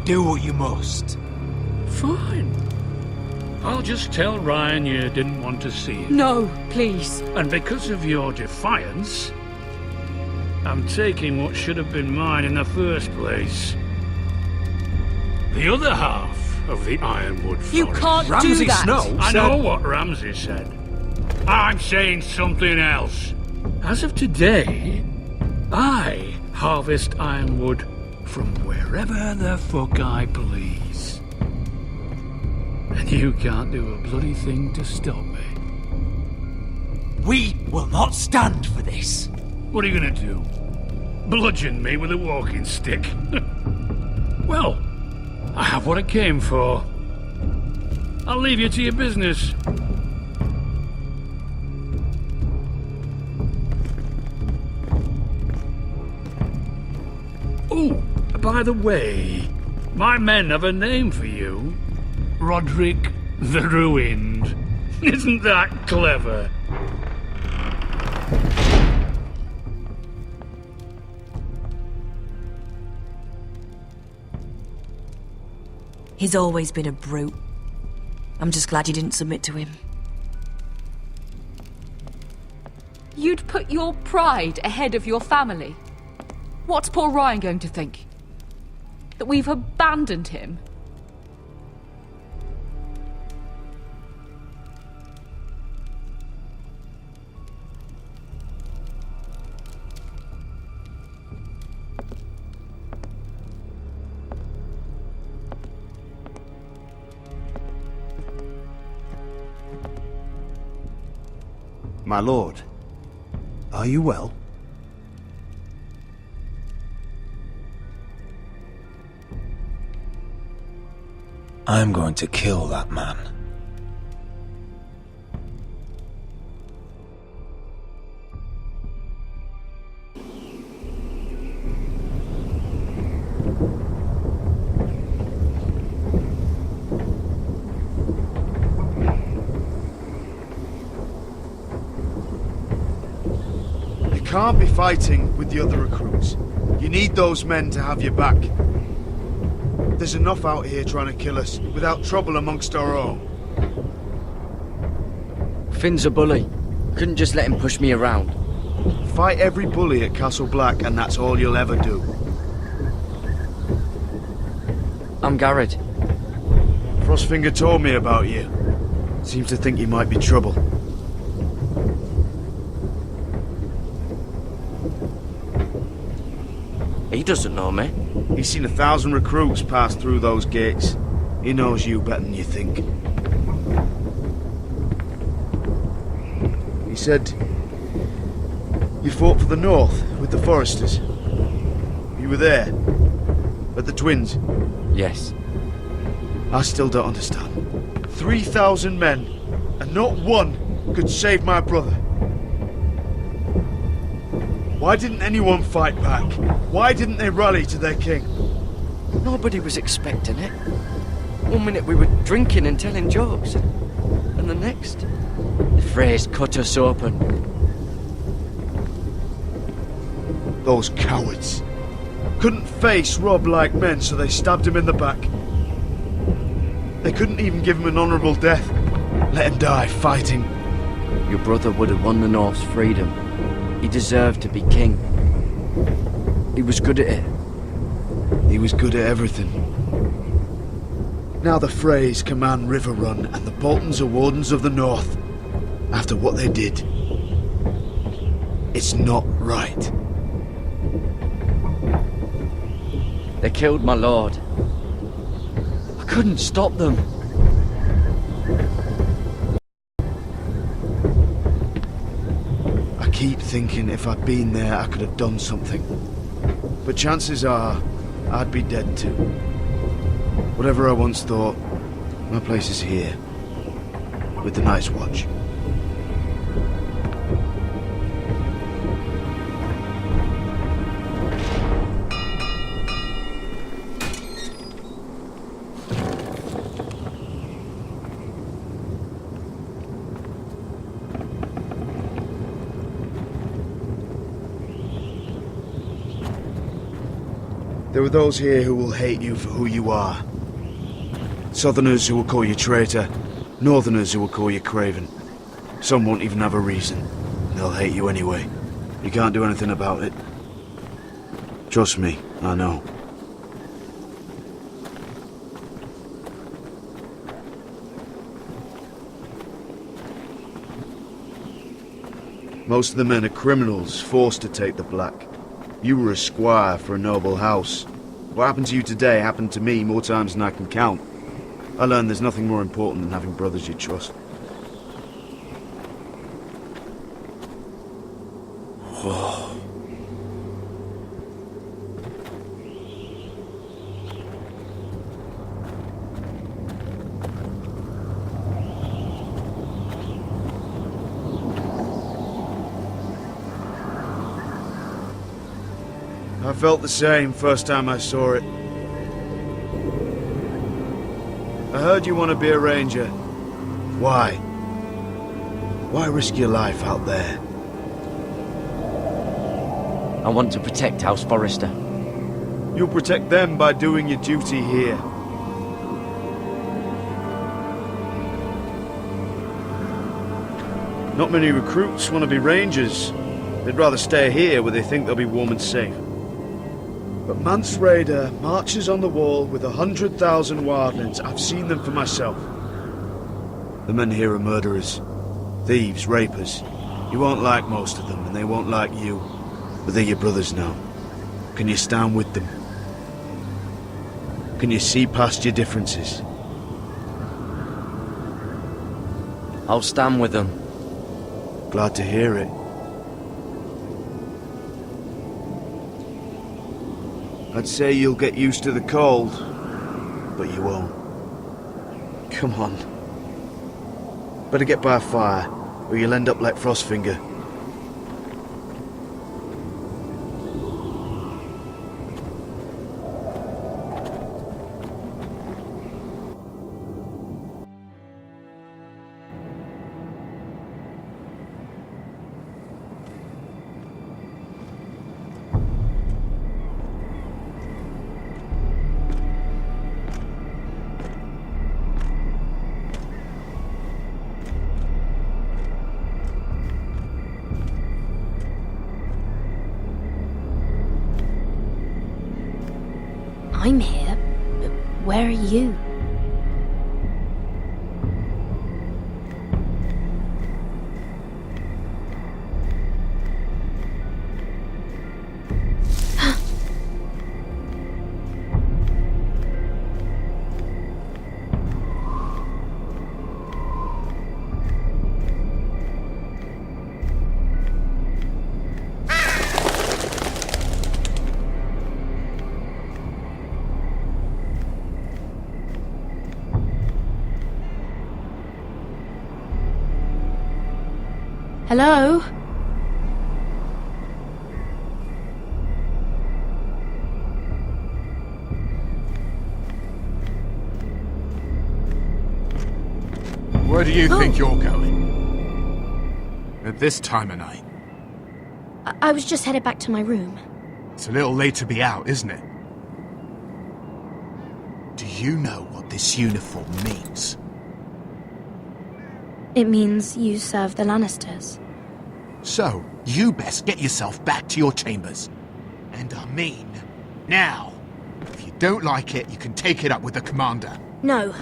Do what you must. Fine. I'll just tell Ryan you didn't want to see him. No, please. And because of your defiance, I'm taking what should have been mine in the first place. The other half of the Ironwood Forest. You can't do that! I know what Ramsay said. I'm saying something else. As of today, I harvest ironwood from wherever the fuck I please. And you can't do a bloody thing to stop me. We will not stand for this. What are you gonna do? Bludgeon me with a walking stick? Well, I have what I came for. I'll leave you to your business. Oh, by the way, my men have a name for you. Roderick the Ruined. Isn't that clever? He's always been a brute. I'm just glad you didn't submit to him. You'd put your pride ahead of your family. What's poor Ryan going to think? That we've abandoned him? My lord, are you well? I'm going to kill that man. You can't be fighting with the other recruits. You need those men to have your back. There's enough out here trying to kill us, without trouble amongst our own. Finn's a bully. Couldn't just let him push me around. Fight every bully at Castle Black, and that's all you'll ever do. I'm Garrett. Frostfinger told me about you. Seems to think you might be trouble. He doesn't know me. He's seen 1,000 recruits pass through those gates. He knows you better than you think. He said you fought for the North with the Foresters. You were there, at the Twins. Yes. I still don't understand. 3,000 men, and not one could save my brother. Why didn't anyone fight back? Why didn't they rally to their king? Nobody was expecting it. One minute we were drinking and telling jokes, and the next, the Freys cut us open. Those cowards. Couldn't face Robb like men, so they stabbed him in the back. They couldn't even give him an honourable death. Let him die fighting. Your brother would have won the North's freedom. He deserved to be king. He was good at it. He was good at everything. Now the Freys command Riverrun, and the Boltons are Wardens of the North. After what they did. It's not right. They killed my lord. I couldn't stop them. I keep thinking if I'd been there, I could have done something. But chances are, I'd be dead too. Whatever I once thought, my place is here. With the Night's Watch. There are those here who will hate you for who you are. Southerners who will call you traitor, Northerners who will call you craven. Some won't even have a reason. They'll hate you anyway. You can't do anything about it. Trust me, I know. Most of the men are criminals, forced to take the black. You were a squire for a noble house. What happened to you today happened to me more times than I can count. I learned there's nothing more important than having brothers you trust. Whoa. I felt the same first time I saw it. I heard you want to be a ranger. Why? Why risk your life out there? I want to protect House Forrester. You'll protect them by doing your duty here. Not many recruits want to be rangers. They'd rather stay here where they think they'll be warm and safe. But Mance Rayder marches on the wall with 100,000 wildlings. I've seen them for myself. The men here are murderers. Thieves, rapers. You won't like most of them, and they won't like you. But they're your brothers now. Can you stand with them? Can you see past your differences? I'll stand with them. Glad to hear it. I'd say you'll get used to the cold, but you won't. Come on. Better get by a fire, or you'll end up like Frostfinger. I'm here, but where are you? Hello? Where do you think you're going? At this time of night? I was just headed back to my room. It's a little late to be out, isn't it? Do you know what this uniform means? It means you serve the Lannisters. So, you best get yourself back to your chambers. And I mean, now. If you don't like it, you can take it up with the commander. No,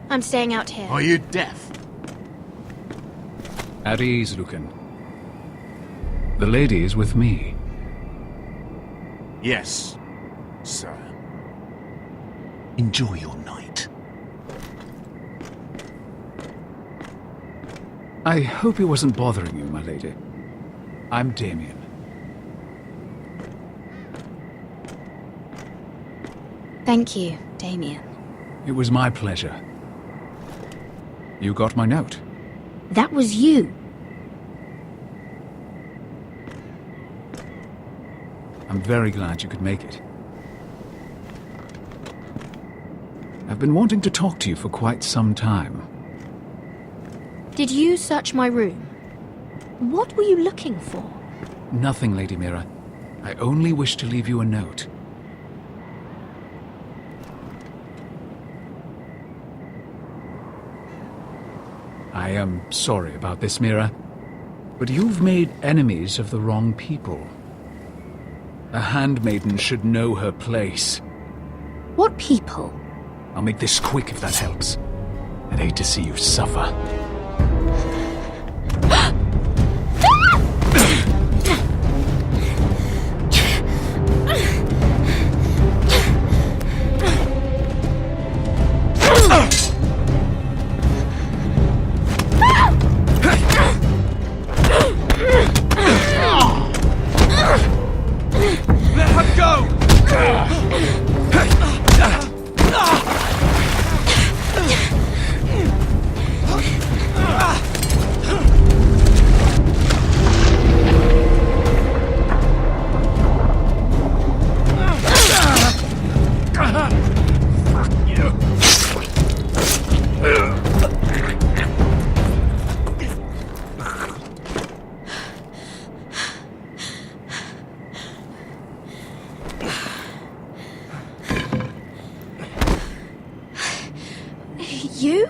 I'm staying out here. Are you deaf? At ease, Lucan. The lady is with me. Yes, sir. Enjoy your night. I hope he wasn't bothering you, my lady. I'm Damien. Thank you, Damien. It was my pleasure. You got my note. That was you. I'm very glad you could make it. I've been wanting to talk to you for quite some time. Did you search my room? What were you looking for? Nothing, Lady Mira. I only wish to leave you a note. I am sorry about this, Mira. But you've made enemies of the wrong people. A handmaiden should know her place. What people? I'll make this quick if that helps. I'd hate to see you suffer. Let her go! You?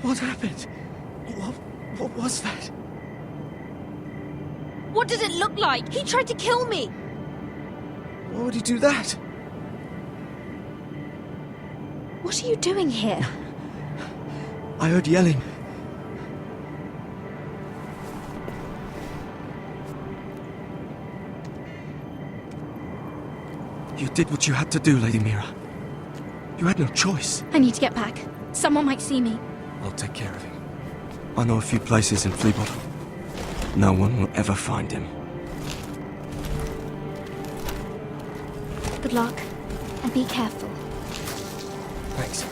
What happened? What was that? What did it look like? He tried to kill me! Why would he do that? What are you doing here? I heard yelling. You did what you had to do, Lady Mira. You had no choice. I need to get back. Someone might see me. I'll take care of him. I know a few places in Fleabottom. No one will ever find him. Good luck, and be careful. Thanks.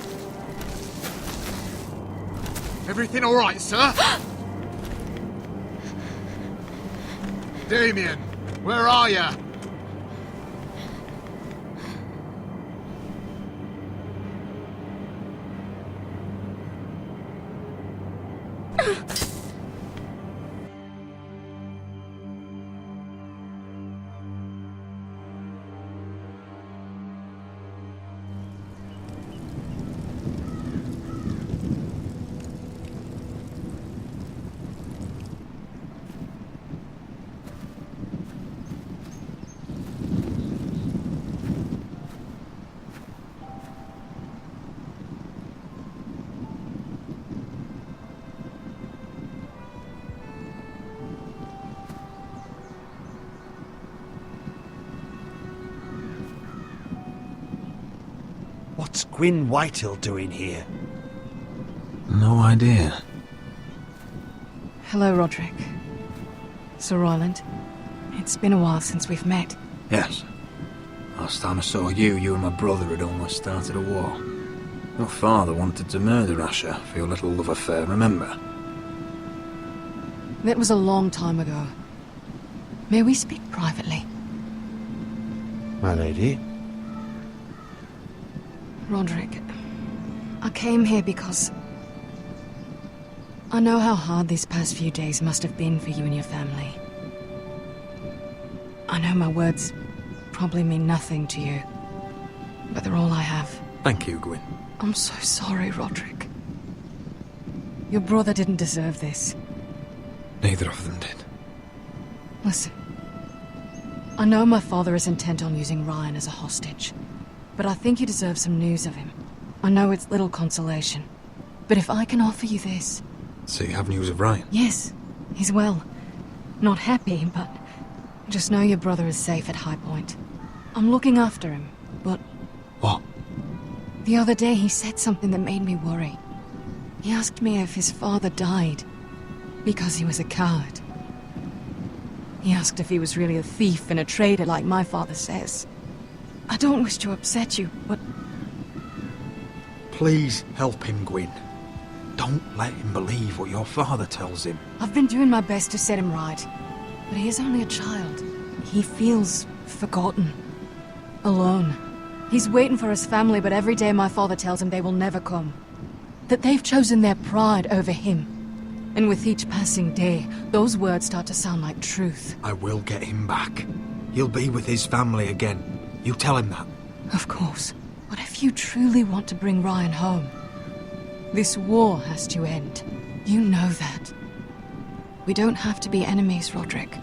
Everything all right, sir? Damien, where are you? What's Gwyn Whitehill doing here? No idea. Hello, Roderick. Sir Royland. It's been a while since we've met. Yes. Last time I saw you and my brother had almost started a war. Your father wanted to murder Asher for your little love affair, remember? That was a long time ago. May we speak privately? My lady? Roderick, I came here because I know how hard these past few days must have been for you and your family. I know my words probably mean nothing to you, but they're all I have. Thank you, Gwyn. I'm so sorry, Roderick. Your brother didn't deserve this. Neither of them did. Listen, I know my father is intent on using Ryan as a hostage, but I think you deserve some news of him. I know it's little consolation, but if I can offer you this... So you have news of Ryan? Yes, he's well. Not happy, but just know your brother is safe at High Point. I'm looking after him, but... What? The other day he said something that made me worry. He asked me if his father died because he was a coward. He asked if he was really a thief and a traitor like my father says. I don't wish to upset you, but... Please help him, Gwyn. Don't let him believe what your father tells him. I've been doing my best to set him right, but he is only a child. He feels forgotten, alone. He's waiting for his family, but every day my father tells him they will never come. That they've chosen their pride over him. And with each passing day, those words start to sound like truth. I will get him back. He'll be with his family again. You tell him that. Of course. But if you truly want to bring Ryan home, This war has to end. You know that. We don't have to be enemies, Roderick.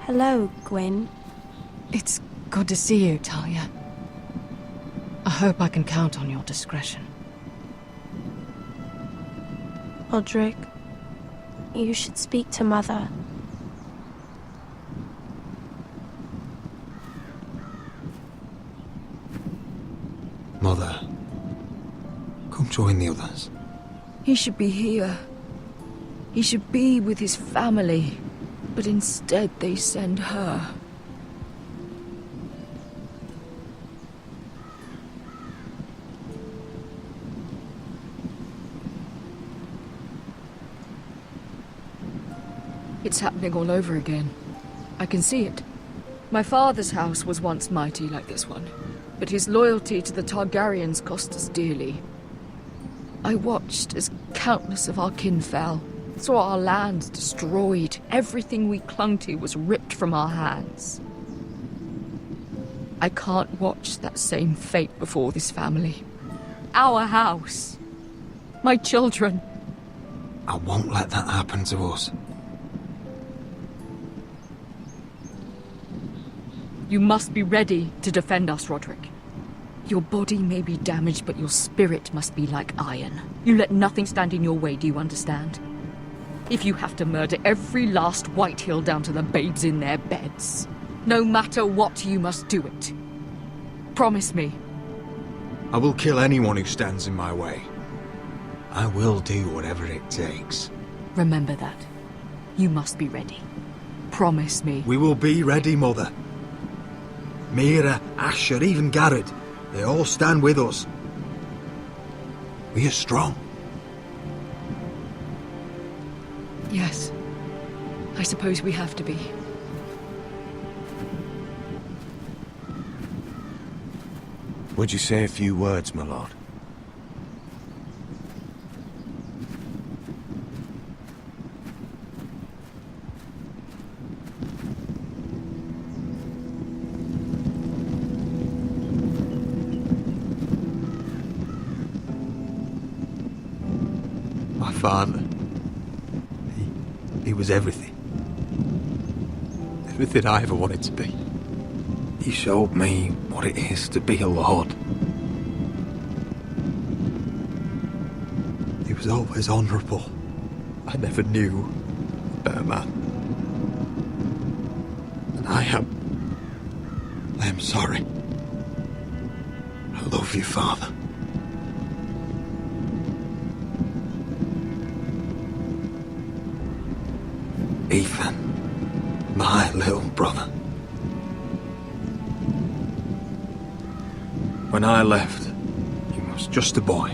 Hello, Gwyn. It's good to see you, Talia. I hope I can count on your discretion. Roderick, you should speak to Mother. Mother, come join the others. He should be here. He should be with his family. But instead they send her. It's happening all over again. I can see it. My father's house was once mighty like this one, but his loyalty to the Targaryens cost us dearly. I watched as countless of our kin fell, saw our lands destroyed, everything we clung to was ripped from our hands. I can't watch that same fate before this family. Our house. My children. I won't let that happen to us. You must be ready to defend us, Roderick. Your body may be damaged, but your spirit must be like iron. You let nothing stand in your way, do you understand? If you have to murder every last Whitehill down to the babes in their beds, no matter what, you must do it. Promise me. I will kill anyone who stands in my way. I will do whatever it takes. Remember that. You must be ready. Promise me. We will be ready, Mother. Mira, Asher, even Garrett, they all stand with us. We are strong. Yes. I suppose we have to be. Would you say a few words, my lord? My father, he was everything. Everything I ever wanted to be. He showed me what it is to be a lord. He was always honourable. I never knew a better man. And I am sorry. I love you, Father. Ethan, my little brother. When I left, he was just a boy.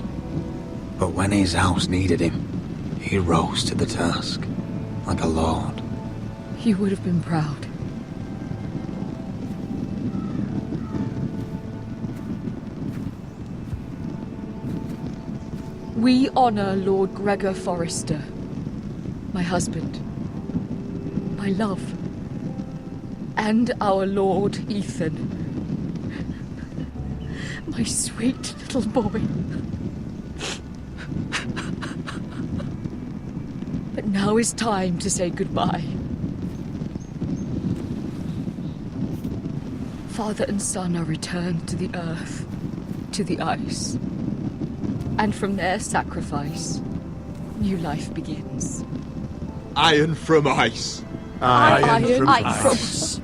But when his house needed him, he rose to the task, like a lord. You would have been proud. We honor Lord Gregor Forrester, my husband, my love, and our Lord Ethan. My sweet little boy. But now is time to say goodbye. Father and son are returned to the earth, to the ice. And from their sacrifice, new life begins. Iron from ice. Iron from ice.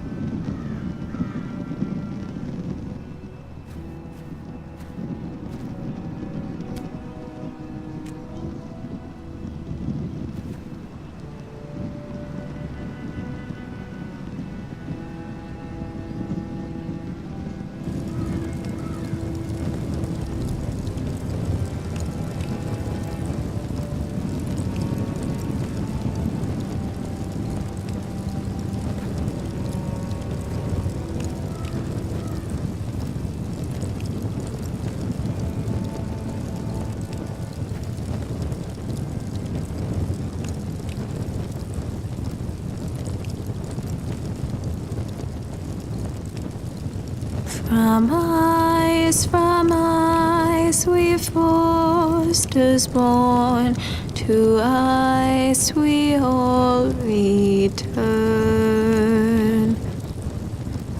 ice we foresters born, to ice we all return.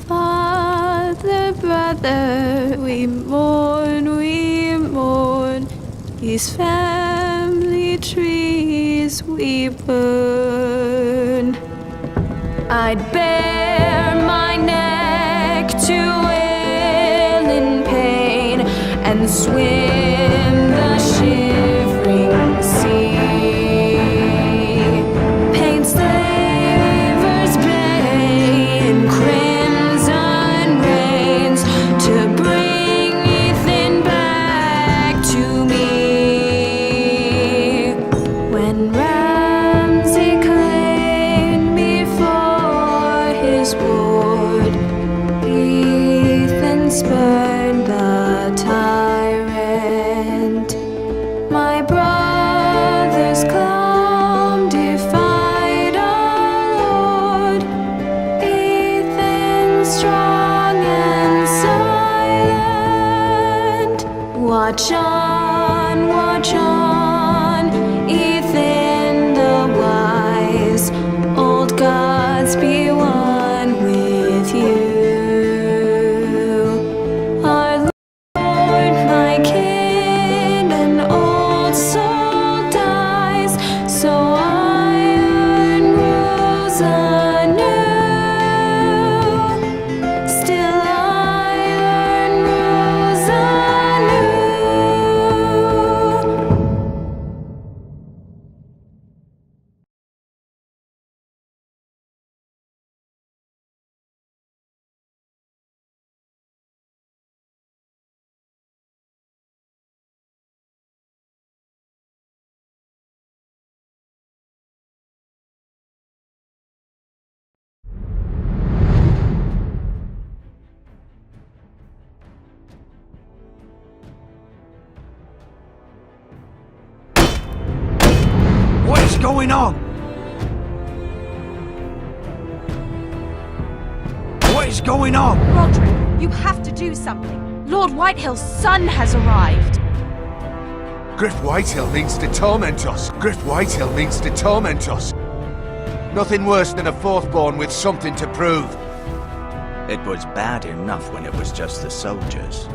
Father, brother, we mourn, these family trees we burn. I'd bare my neck to wail in pain and swim the shivering sea. Paint slavers' bay in crimson rains to bring Ethan back to me. When Ramsay claimed me for his ward, Ethan spurned the tyrant. My brothers calm defied our Lord. Ethan strong and silent. Watch on, Ethan the wise. Old gods be one with you. Our Lord, my kin, an old soul dies, so iron rules anew. Still iron rules anew. What is going on? What is going on? Roderick, you have to do something. Lord Whitehill's son has arrived. Griff Whitehill means to torment us. Griff Whitehill means to torment us. Nothing worse than a fourthborn with something to prove. It was bad enough when it was just the soldiers.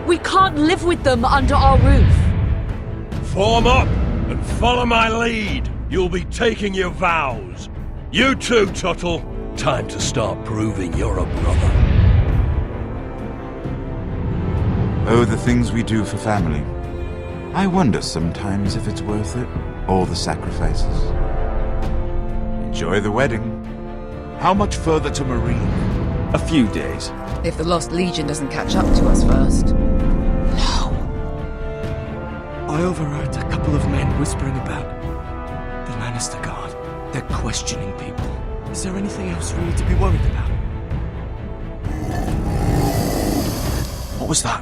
We can't live with them under our roof. Form up and follow my lead. You'll be taking your vows. You too, Tuttle. Time to start proving you're a brother. Oh, the things we do for family. I wonder sometimes if it's worth it, all the sacrifices. Enjoy the wedding. How much further to Marine? A few days. If the Lost Legion doesn't catch up to us first. I overheard a couple of men whispering about the Lannister Guard. They're questioning people. Is there anything else we need to be worried about? What was that?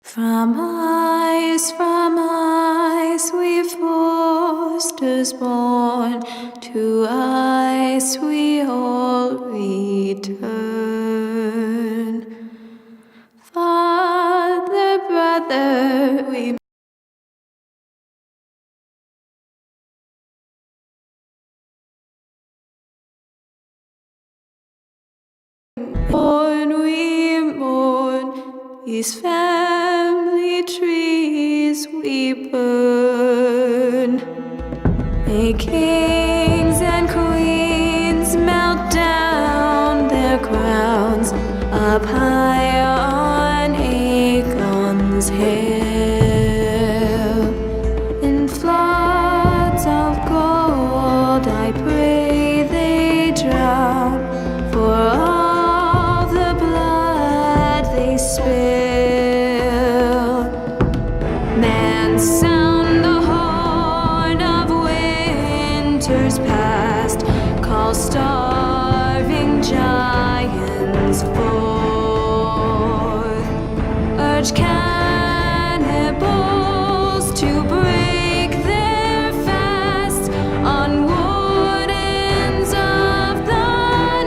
From ice we foresters born, to ice we all return. Father, brother, we mourn, these family trees we burn. May kings and queens melt down their crowns up high on Aegon's hill. In and sound the horn of winter's past. Call starving giants forth. Urge cannibals to break their fast on wardens of the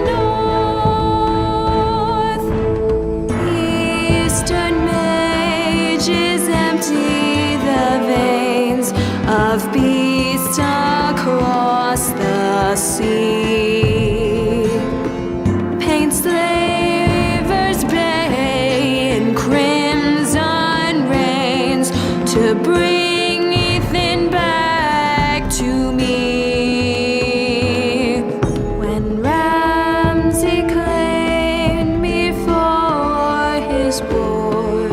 north. Eastern mages empty the veins of beasts across the sea. Paint slavers bay in crimson rains to bring Ethan back to me. When Ramsay claimed me for his ward,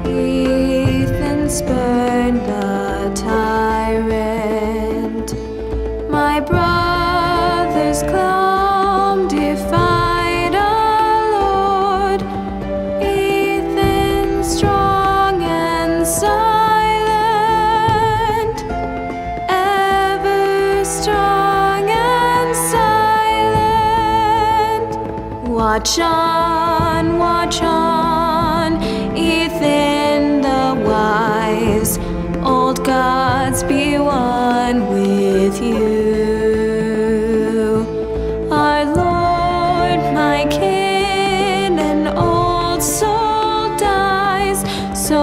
Ethan spurned the tyrant. My brother's calm defied our Lord. Ethan strong and silent, ever strong and silent. Watch on, Ethan the wise. Old gods be one with you. Our Lord, my kin, an old soul dies, so